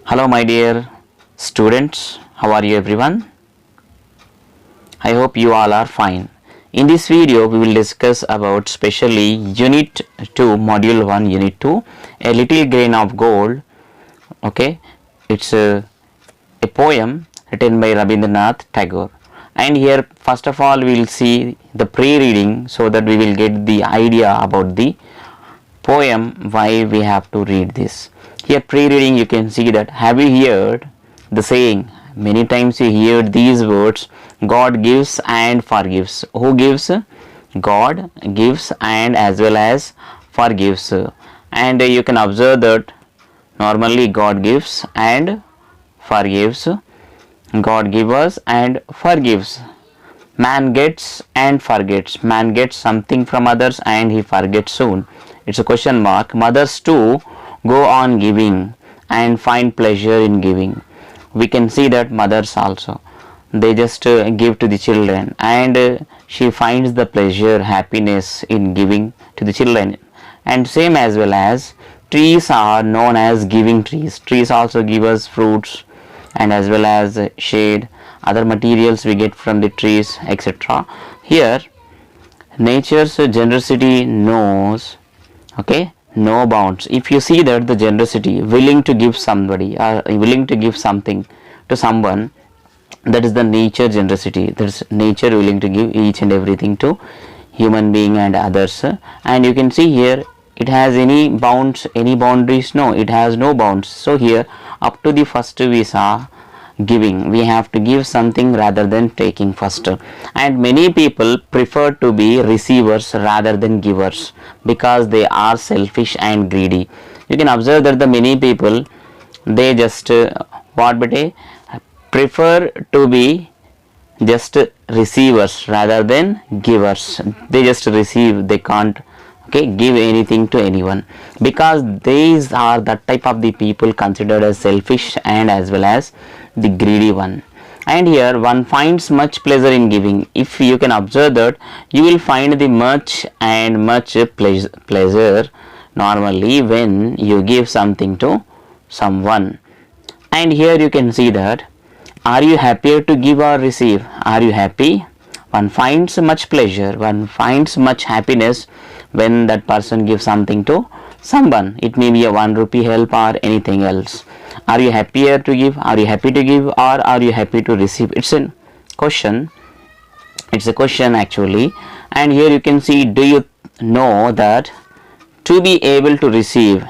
Hello my dear students, how are you everyone? I hope you all are fine. In this video we will discuss about specially Unit 2 Module 1 Unit 2 A Little Grain of Gold. Okay, it's a poem written by Rabindranath Tagore, and here first of all we will see the pre-reading so that we will get the idea about the poem, why we have to read this. Here pre-reading you can see that, have you heard the saying, many times you hear these words, God gives and forgives. Who gives? God gives and as well as forgives. And you can observe that normally God gives and forgives. God gives and forgives. Man gets and forgets. Man gets something from others and he forgets soon. It's a question mark. Mothers too go on giving and find pleasure in giving. We can see that mothers also, they just give to the children, and she finds the pleasure, happiness in giving to the children. And same as well as trees are known as giving trees. Trees also give us fruits and as well as shade, other materials we get from the trees, etc. Here nature's generosity knows, okay, no bounds. If you see that the generosity, willing to give somebody or willing to give something to someone, that is the nature generosity. That is nature willing to give each and everything to human being and others. And you can see here it has any bounds, any boundaries? No, it has no bounds. So here up to the first we saw giving, we have to give something rather than taking first, and many people prefer to be receivers rather than givers because they are selfish and greedy. You can observe that the many people, they just prefer to be just receivers rather than givers. They just receive, they can't give anything to anyone, because these are the type of the people considered as selfish and as well as the greedy one. And here one finds much pleasure in giving. If you can observe that, you will find the much pleasure normally when you give something to someone. And here you can see that, are you happier to give or receive? Are you happy? One finds much pleasure, one finds much happiness when that person gives something to someone. It may be a 1 rupee help or anything else. Are you happier to give? Are you happy to give, or are you happy to receive? It's a question. It's a question actually. And here you can see, do you know that to be able to receive,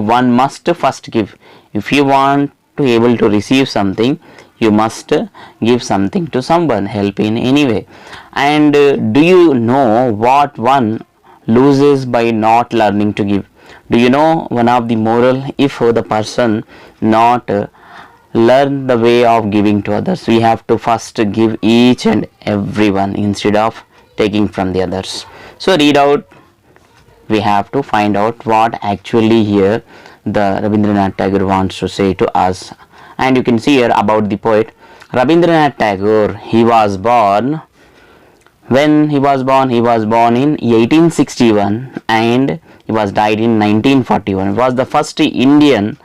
one must first give. If you want to be able to receive something, you must give something to someone, help in any way. And do you know what one loses by not learning to give? Do you know one of the moral, if the person not learn the way of giving to others, we have to first give each and everyone instead of taking from the others. So read out, we have to find out what actually here the Rabindranath Tagore wants to say to us. And you can see here about the poet Rabindranath Tagore. He was born, when he was born in 1861 and he was died in 1941. He was the first Indian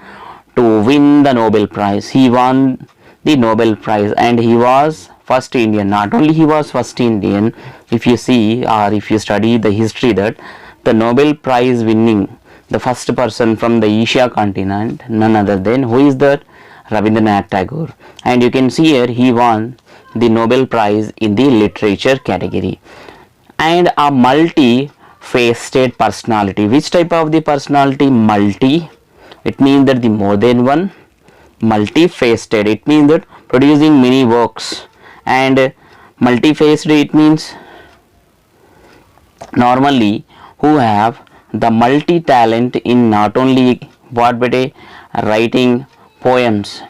to win the Nobel Prize. He won the Nobel Prize and he was first Indian. Not only he was first Indian, if you see or if you study the history, that the Nobel Prize winning, the first person from the Asia continent, none other than, who is that? Rabindranath Tagore. And you can see here he won the Nobel Prize in the literature category. And a multi-faceted personality. Which type of the personality? Multi. It means that the more than one. Multi-faceted, it means that producing many works. And multi-faced, it means normally who have the multi-talent in not only writing poems,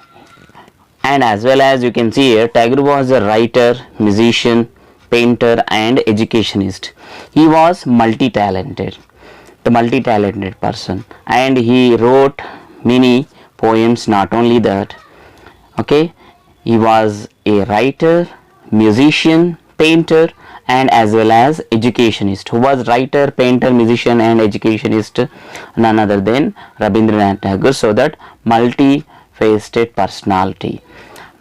and as well as you can see here Tagore was a writer, musician, painter and educationist. He was multi-talented, the multi-talented person, and he wrote many poems. Not only that, he was a writer, musician, painter and as well as educationist, who was writer, painter, musician and educationist, none other than Rabindranath Tagore. So that multi-faceted personality,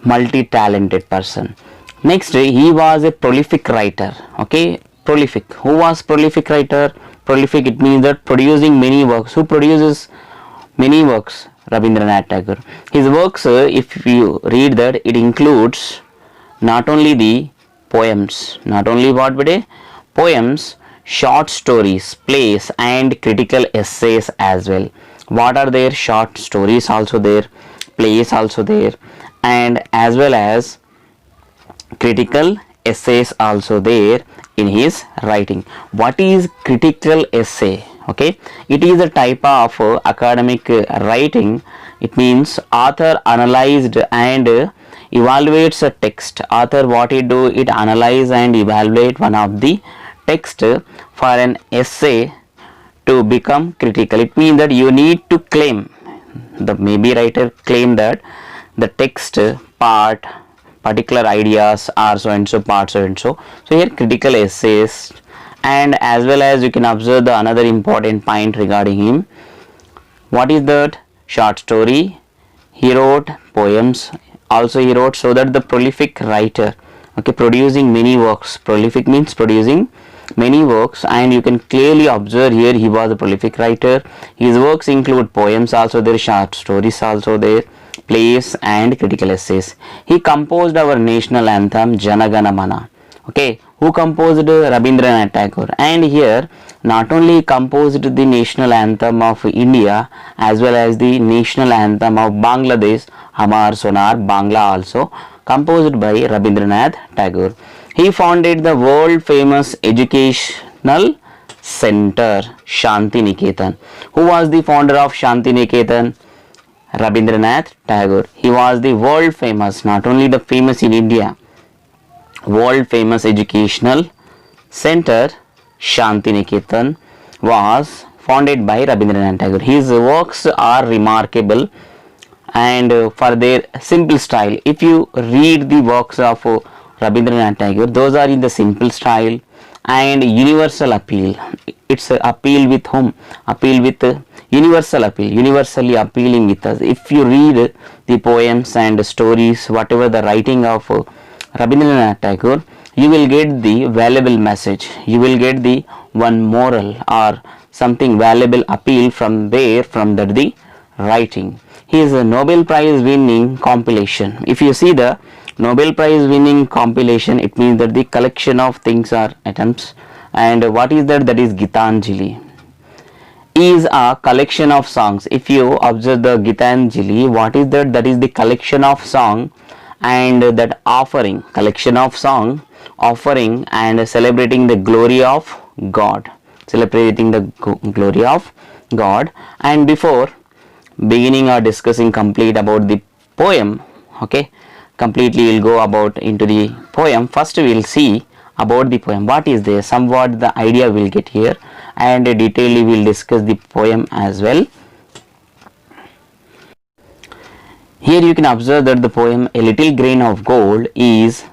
multi-talented person. Next, he was a prolific writer. Okay, prolific. Who was prolific writer? Prolific, it means that producing many works. Who produces many works? Rabindranath Tagore. His works, if you read that, it includes not only the poems, not only what but poems, short stories, plays and critical essays as well. What are there? Short stories also there, plays also there, and as well as critical essays also there in his writing. What is critical essay? Okay, it is a type of academic writing. It means author analyzed and evaluates a text. Author, what he do, it analyze and evaluate one of the text for an essay to become critical. It means that you need to claim, the maybe writer claim that the text part, particular ideas are so and so, part so and so. So here critical essays, and as well as you can observe the another important point regarding him. What is that? Short story. He wrote poems also he wrote. So that the prolific writer, okay, producing many works. Prolific means producing many works, and you can clearly observe here he was a prolific writer. His works include poems also there, short stories also there, plays and critical essays. He composed our national anthem Jana Gana Mana. Okay, who composed? Rabindranath Tagore. And here not only composed the national anthem of India as well as the national anthem of Bangladesh, Hamar Sonar Bangla, also composed by Rabindranath Tagore. He founded the world famous educational center Shanti Niketan. Who was the founder of Shanti Niketan? Rabindranath Tagore. He was the world famous, not only the famous in India, world famous educational center Shanti Niketan was founded by Rabindranath Tagore. His works are remarkable and for their simple style. If you read the works of Rabindranath Tagore, those are in the simple style and universal appeal. It's a appeal with whom? Appeal with universal appeal, universally appealing with us. If you read the poems and stories, whatever the writing of Rabindranath Tagore, you will get the valuable message, you will get the one moral or something valuable appeal from there, from that the writing. He is a Nobel Prize winning compilation. If you see the Nobel Prize winning compilation, it means that the collection of things are atoms. And what is that? That is Gitanjali. Is a collection of songs. If you observe the Gitanjali, what is that? That is the collection of song and that offering, collection of song, offering and celebrating the glory of God, celebrating the glory of God. And before beginning or discussing complete about the poem, okay, completely we'll go about into the poem. First we will see about the poem, what is there, somewhat the idea we'll get here, and detailedly we'll discuss the poem as well. Here you can observe that the poem A Little Grain of Gold is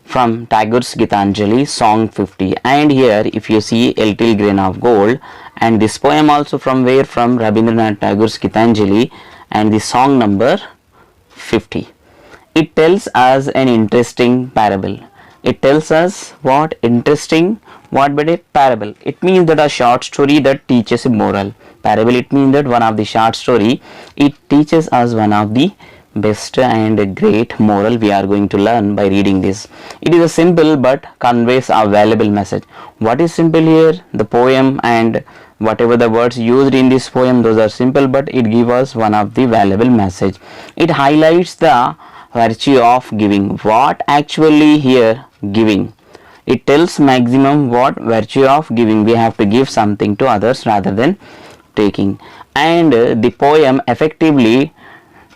from Tagore's Gitanjali, song 50, and here if you see A Little Grain of Gold, and this poem also from where? From Rabindranath Tagore's Gitanjali, and the song number 50. It tells us an interesting parable. It tells us what? Interesting, what but a parable. It means that a short story that teaches a moral. Parable, it means that one of the short story, it teaches us one of the best and great moral we are going to learn by reading this. It is a simple but conveys a valuable message. What is simple here? The poem and whatever the words used in this poem, those are simple, but it gives us one of the valuable message. It highlights the virtue of giving. What actually here? Giving. It tells maximum what? Virtue of giving. We have to give something to others rather than taking. And the poem effectively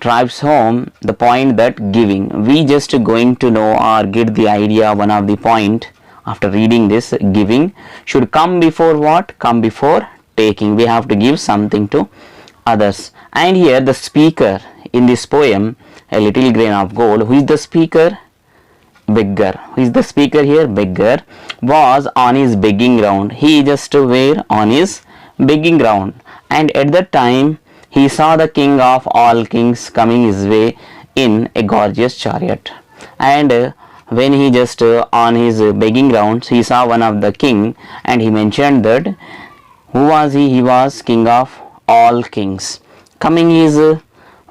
drives home the point that giving, we just going to know or get the idea, one of the point after reading this, giving should come before what? Come before taking. We have to give something to others. And here the speaker in this poem, A Little Grain of Gold, who is the speaker? beggar, who is the speaker here, beggar, was on his begging ground. He just were on his begging ground, and at that time he saw the king of all kings coming his way in a gorgeous chariot. And when he just on his begging grounds, he saw one of the king, and he mentioned that who was he? He was king of all kings, coming his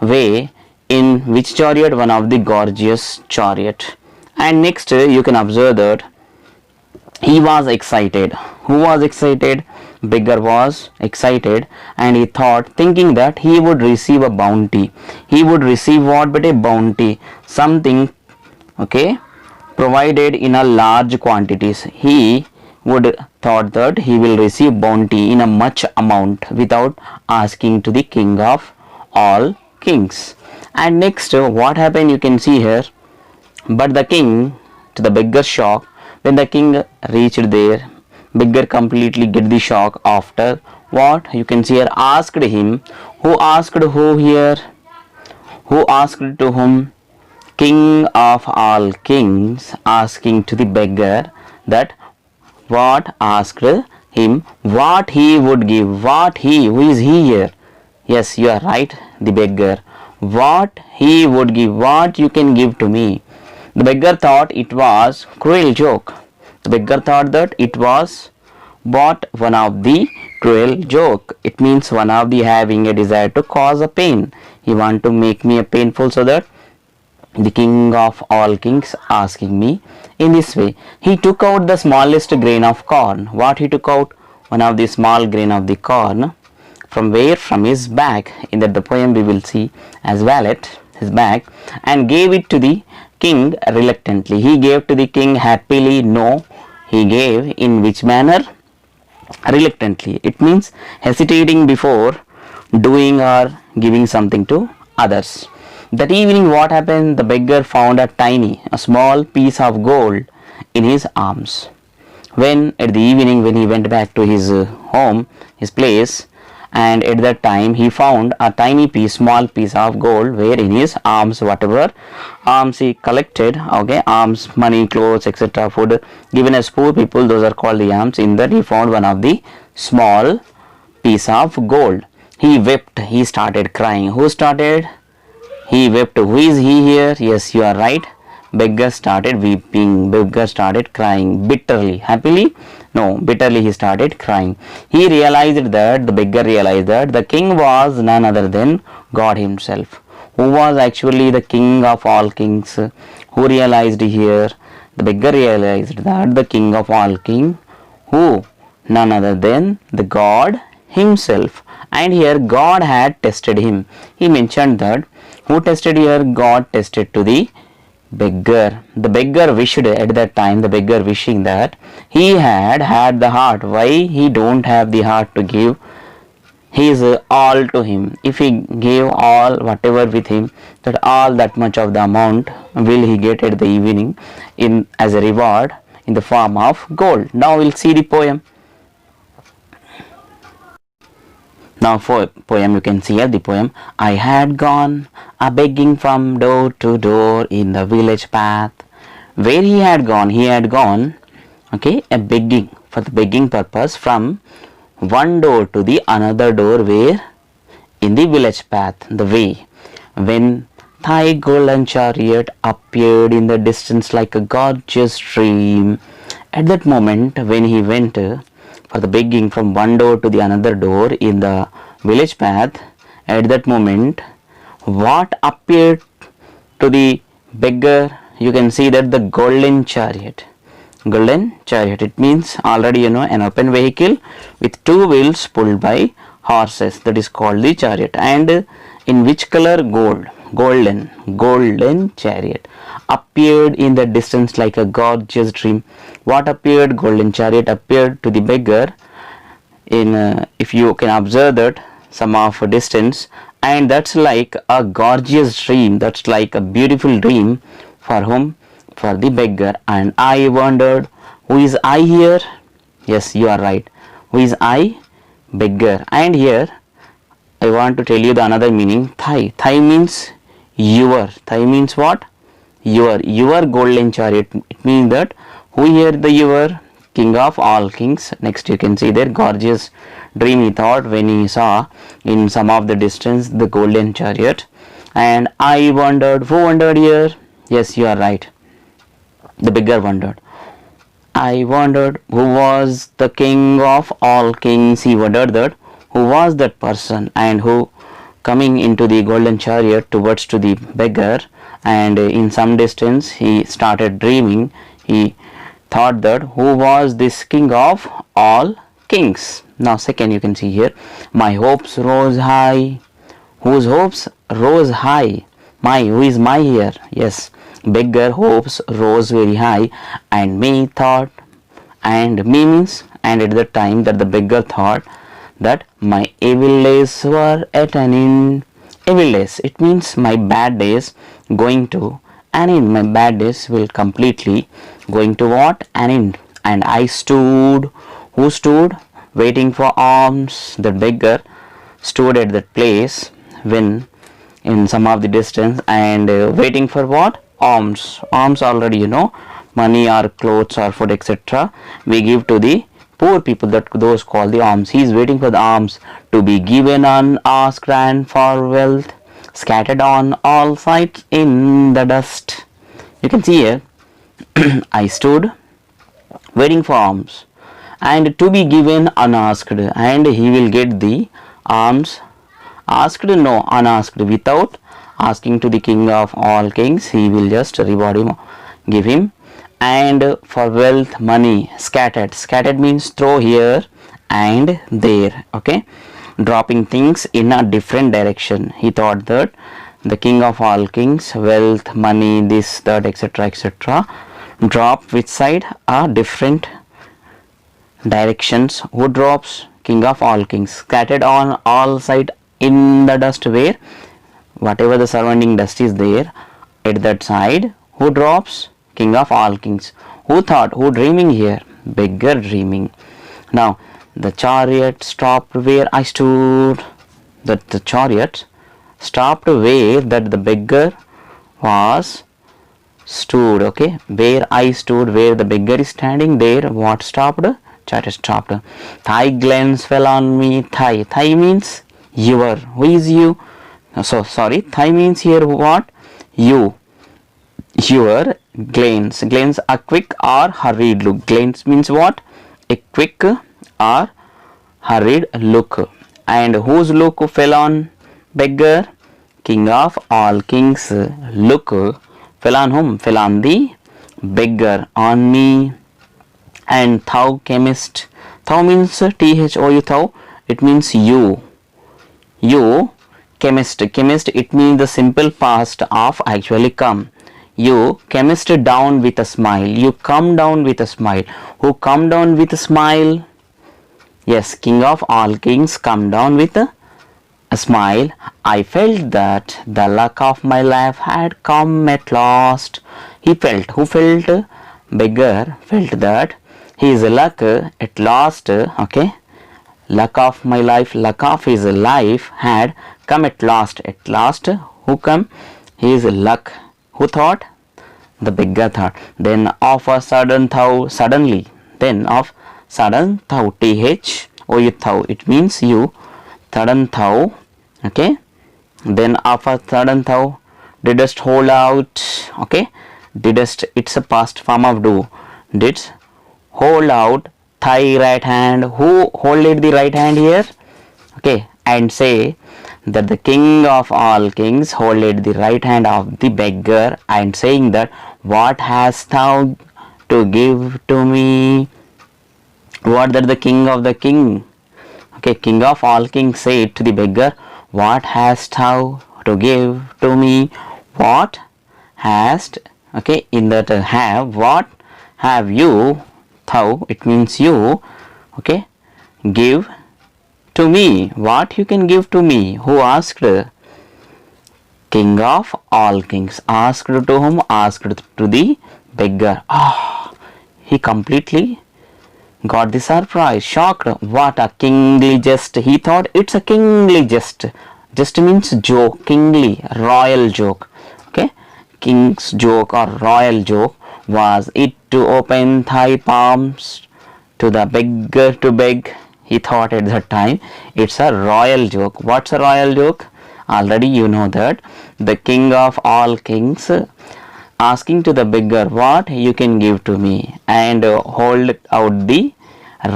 way in which chariot? One of the gorgeous chariot. And next you can observe that he was excited. Who was excited? Beggar was excited, and he thought, thinking that he would receive a bounty. He would receive what but a bounty, something, okay, provided in a large quantities. He would thought that he will receive bounty in a much amount without asking to the king of all kings. And next what happened, you can see here. But the king, to the beggar's shock, when the king reached there, beggar completely get the shock after what you can see here, asked him. Who asked who here? Who asked to whom? King of all kings asking to the beggar that what asked him what he would give. What he, who is he here? Yes, you are right, the beggar. What he would give, what you can give to me. The beggar thought it was cruel joke. The beggar thought that it was what? One of the cruel joke. It means one of the having a desire to cause a pain. He want to make me a painful, so that the king of all kings asking me in this way. He took out the smallest grain of corn. What he took out? One of the small grain of the corn. From where? From his bag. In that the poem we will see as wallet, his bag, and gave it to the king reluctantly. He gave to the king happily? No, he gave in which manner? Reluctantly. It means hesitating before doing or giving something to others. That evening what happened? The beggar found a small piece of gold in his arms. When at the evening, when he went back to his home, his place, and at that time he found a tiny piece, small piece of gold, where in his arms, whatever alms he collected, okay, alms, money, clothes, etc., food given as poor people, those are called the alms. In that he found one of the small piece of gold. He wept. He started crying. Who started? He wept. Who is he here? Yes, you are right. Beggar started weeping. Beggar started crying bitterly. Happily? No, bitterly he started crying. He realized that, the beggar realized that the king was none other than God himself. Who was actually the king of all kings? Who realized here? The beggar realized that the king of all kings, who? None other than the God himself. And here God had tested him. He mentioned that. Who tested here? God tested to the beggar. The beggar wished at that time, the beggar wishing that he had the heart. Why he don't have the heart to give his all to him? If he gave all whatever with him, that all that much of the amount will he get at the evening in as a reward in the form of gold. Now we'll see the poem. Now for poem, you can see here the poem. I had gone a begging from door to door in the village path. Where he had gone, okay, a begging, for the begging purpose, from one door to the another door, where? In the village path, the way. When thy golden chariot appeared in the distance like a gorgeous dream. At that moment, when he went for the begging from one door to the another door in the village path, at that moment what appeared to the beggar? You can see that the golden chariot. Golden chariot, it means already you know, an open vehicle with two wheels pulled by horses, that is called the chariot. And in which color? Gold. Golden chariot appeared in the distance like a gorgeous dream. What appeared? Golden chariot appeared to the beggar in if you can observe that some of a distance, and that's like a gorgeous dream, that's like a beautiful dream for whom? For the beggar. And I wondered, who is I here? Yes, you are right. Who is I? Beggar. And here I want to tell you the another meaning. Thigh means your. Thigh means what? your golden chariot. It means that who here the your king of all kings. Next you can see there gorgeous dream he thought when he saw in some of the distance the golden chariot. And I wondered, who wondered here? Yes, you are right, the beggar wondered. I wondered who was the king of all kings. He wondered that who was that person, and who coming into the golden chariot towards to the beggar. And in some distance he started dreaming. He thought that who was this king of all kings. Now second you can see here, my hopes rose high. Whose hopes rose high? My, who is my here? Yes, beggar hopes rose very high, and me thought, and me means, and at the time that the beggar thought that my evil days were at an end. Evil days, it means my bad days going to an end. My bad days will completely going to what? An end. And I stood, who stood? Waiting for alms. The beggar stood at that place when in some of the distance, and waiting for what? Alms. Alms already you know, money or clothes or food etc. we give to the poor people, that those called the alms. He is waiting for the alms to be given unasked, and for wealth scattered on all sides in the dust. You can see here I stood waiting for alms and to be given unasked, and he will get the alms. Asked, no, unasked, without asking to the king of all kings, he will just reward him, give him. And for wealth, money, scattered. Scattered means throw here and there, okay, dropping things in a different direction. He thought that the king of all kings, wealth, money, this, that, etc., etc., drop which side? A different directions. Who drops? King of all kings. Scattered on all side in the dust, where whatever the surrounding dust is there at that side. Who drops? King of all kings. Who thought? Who dreaming here? Beggar dreaming. Now the chariot stopped where I stood. That the chariot stopped where that the beggar was stood, okay, where I stood, where the beggar is standing, there what stopped? Chariot stopped. Thy glance fell on me. Thigh, thigh means your. Who is you? So sorry, thigh means here what? You. Your glance. Glance, a quick or hurried look. Glance means what? A quick or hurried look. And whose look fell on beggar? King of all kings. Look fell on whom? Fell on the beggar, on me. And thou camest. Thou means thou, thou. It means you. You camest. Camest, it means the simple past of actually come. You camest down with a smile. You come down with a smile. Who come down with a smile? Yes, King of all kings come down with a smile. I felt that the luck of my life had come at last. He felt. Who felt? Beggar felt that his luck at last, okay, luck of my life, luck of his life had come at last. At last, who come? His luck. Who thought? The beggar thought. Then of a sudden thou, suddenly, then of sudden thou, thou, thou, it means you, sudden thou, okay, then of a sudden thou didst hold out, okay, didst, it's a past form of do, didst hold out thy right hand. Who holded the right hand here? Okay, and say that the king of all kings holded the right hand of the beggar, and saying that what hast thou to give to me? What that the king of the king, okay, king of all kings said to the beggar, what hast thou to give to me? What hast, okay, in that have, what have you, thou, it means you, okay, give to me. What you can give to me? Who asked? King of all kings. Asked to whom? Asked to the beggar. He completely got the surprise, shocked. What a kingly jest. He thought it's a kingly jest. Jest means joke, kingly, royal joke. Okay, king's joke or royal joke? Was it to open thy palms to the beggar to beg? He thought at that time it's a royal joke. What's a royal joke? Already you know that. The king of all kings asking to the beggar, what you can give to me, and hold out the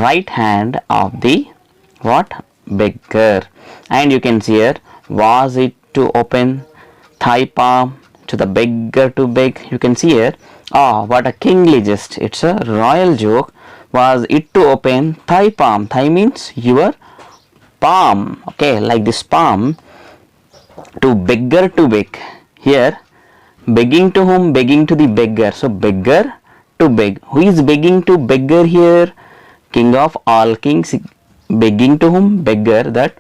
right hand of the what? Beggar. And you can see here, was it to open thy palm to the beggar to beg? You can see here, what a kingly jest. It's a royal joke. Was it to open thy palm? Thigh means your palm, okay, like this palm, to beggar to beg. Here, begging to whom? Begging to the beggar. So beggar to beg. Who is begging to beggar here? King of all kings. Begging to whom? Beggar. That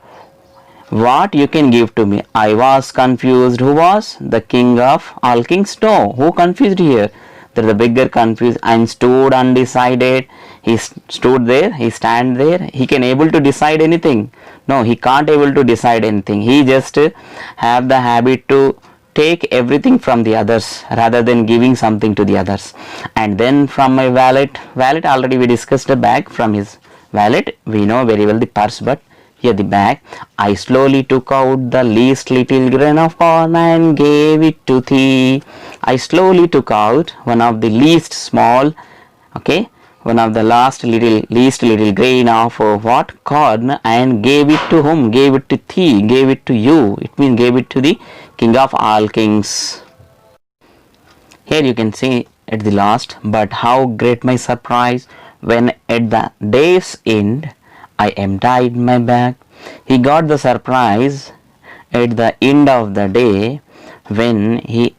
what you can give to me. I was confused. Who was? The king of all kings? No. Who confused here? That the beggar confused and stood undecided. He stood there. He stand there. He can able to decide anything? No, he can't able to decide anything. He just have the habit to take everything from the others rather than giving something to the others. And then from my wallet already we discussed the bag. From his wallet we know very well the purse, but here the bag. I slowly took out the least little grain of corn and gave it to thee. I slowly took out one of the least small, okay, one of the least little grain of what? Corn, and gave it to whom? Gave it to thee, gave it to you. It means gave it to the king of all kings. Here you can see at the last, but how great my surprise when at the day's end I emptied my bag. He got the surprise at the end of the day when he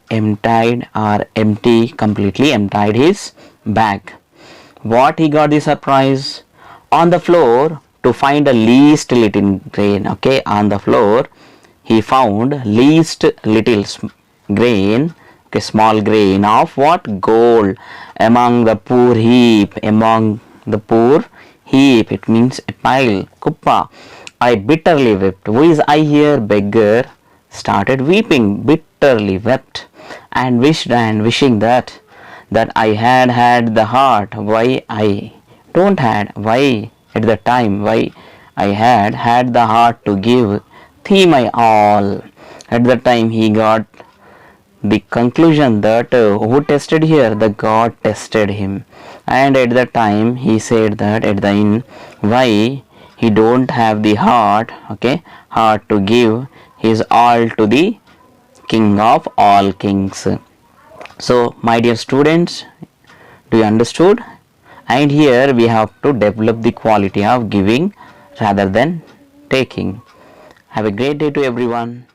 completely emptied his bag. What he got the surprise? On the floor to find a least little grain. Okay, on the floor he found least little grain, okay, small grain of what? Gold, among the poor heap. Among the poor heap, it means a pile, kuppa. I bitterly wept. Who is I here? Beggar started weeping, bitterly wept, and wished and wishing that I had the heart. Why I don't had? Why at the time? Why I had the heart to give thee my all. At the time he got the conclusion that who tested here? The God tested him. And at the time he said that at the end, why he don't have the heart, okay, heart to give his all to the king of all kings. So my dear students, do you understood? And here we have to develop the quality of giving rather than taking. Have a great day to everyone.